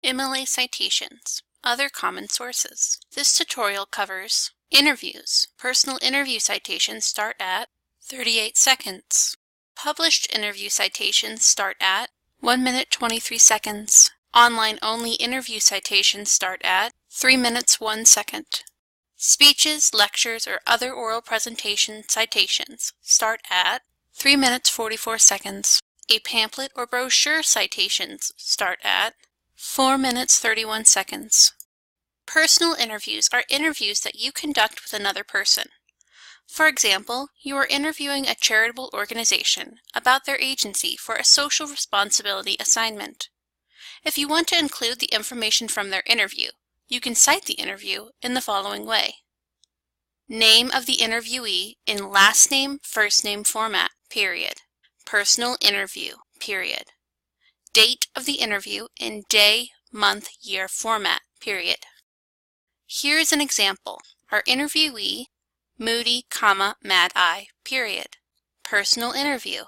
MLA Citations, Other Common Sources. This tutorial covers interviews. Personal interview citations start at 38 seconds. Published interview citations start at 1 minute 23 seconds. Online-only interview citations start at 3 minutes 1 second. Speeches, lectures, or other oral presentation citations start at 3 minutes 44 seconds. A pamphlet or brochure citations start at 4 minutes 31 seconds. Personal interviews are interviews that you conduct with another person. For example, you are interviewing a charitable organization about their agency for a social responsibility assignment. If you want to include the information from their interview, you can cite the interview in the following way. Name of the interviewee in last name, first name format, period. Personal interview, period. Date of the interview in day, month, year format, period. Here is an example. Our interviewee, Moody, Mad Eye, period. Personal interview.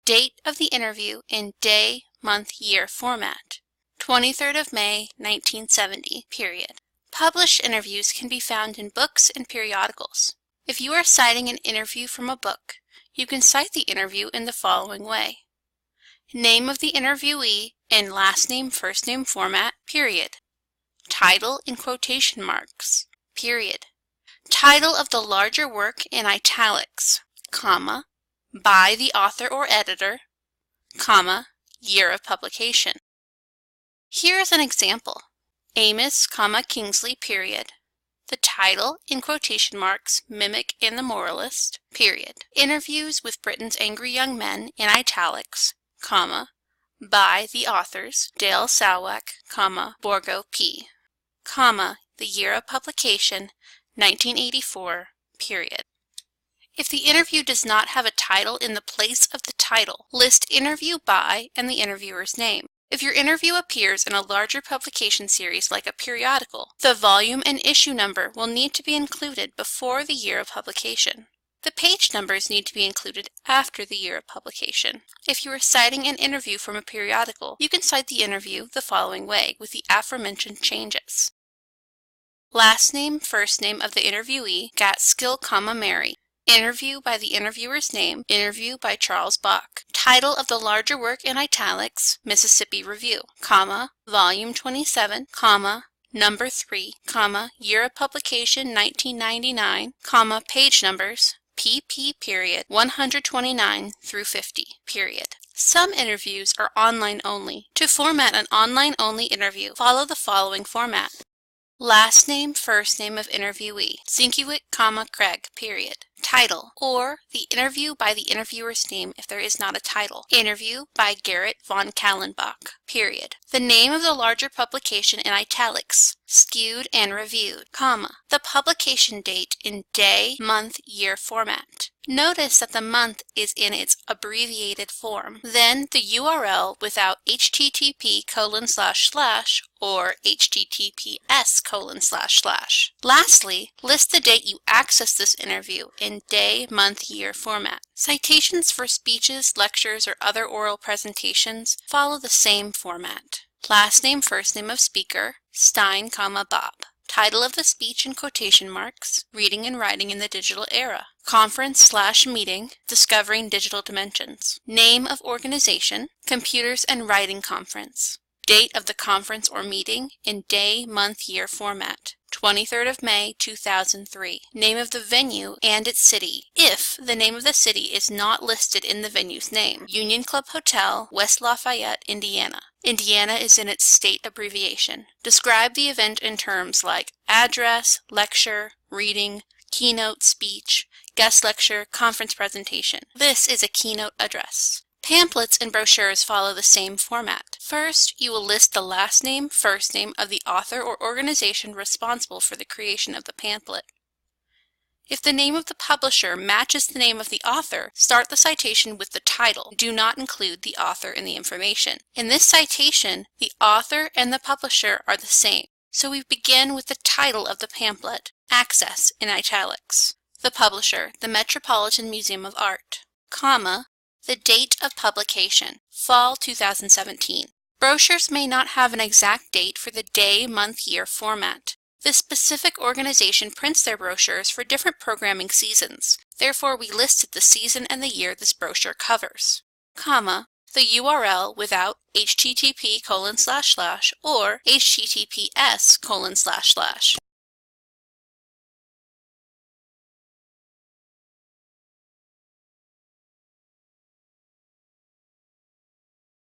Date of the interview in day, month, year format. 23rd of May, 1970, period. Published interviews can be found in books and periodicals. If you are citing an interview from a book, you can cite the interview in the following way. Name of the interviewee in last name, first name format, period. Title in quotation marks, period. Title of the larger work in italics, comma, by the author or editor, comma, year of publication. Here is an example. Amos, Kingsley, period. The title, in quotation marks, Mimic and the Moralist, period. Interviews with Britain's Angry Young Men, in italics, comma, by the authors, Dale Salwack, comma, Borgo P., comma, the year of publication, 1984, period. If the interview does not have a title in the place of the title, list interview by and the interviewer's name. If your interview appears in a larger publication series like a periodical, the volume and issue number will need to be included before the year of publication. The page numbers need to be included after the year of publication. If you are citing an interview from a periodical, you can cite the interview the following way with the aforementioned changes. Last name, first name of the interviewee, Gatskill, Mary. Interview by the interviewer's name, interview by Charles Bach. Title of the larger work in italics, Mississippi Review, comma, volume 27, comma, number 3, comma, year of publication 1999, comma, page numbers, PP period 129 through 50, period. Some interviews are online only. To format an online only interview, follow the following format. Last name, first name of interviewee, Zinkiewicz, Craig, period. Title, or the interview by the interviewer's name if there is not a title. Interview by Garrett von Kallenbach, period. The name of the larger publication in italics, skewed and reviewed, comma. The publication date in day, month, year format. Notice that the month is in its abbreviated form. Then the URL without http:// or https://. Lastly, list the date you accessed this interview in day, month, year format. Citations for speeches, lectures, or other oral presentations follow the same format. Last name, first name of speaker, Stein, Bob. Title of the speech in quotation marks, Reading and Writing in the Digital Era. Conference/meeting, Discovering Digital Dimensions. Name of organization, Computers and Writing Conference. Date of the conference or meeting in day, month, year format. 23rd of May, 2003. Name of the venue and its city, if the name of the city is not listed in the venue's name. Union Club Hotel, West Lafayette, Indiana. Indiana is in its state abbreviation. Describe the event in terms like address, lecture, reading, keynote, speech, guest lecture, conference presentation. This is a keynote address. Pamphlets and brochures follow the same format. First, you will list the last name, first name of the author or organization responsible for the creation of the pamphlet. If the name of the publisher matches the name of the author, start the citation with the title. Do not include the author in the information. In this citation, the author and the publisher are the same, so we begin with the title of the pamphlet, Access in italics. The publisher, the Metropolitan Museum of Art, comma, the date of publication, Fall 2017. Brochures may not have an exact date for the day, month, year format. The specific organization prints their brochures for different programming seasons. Therefore, we listed the season and the year this brochure covers, comma, the URL without http:// or https://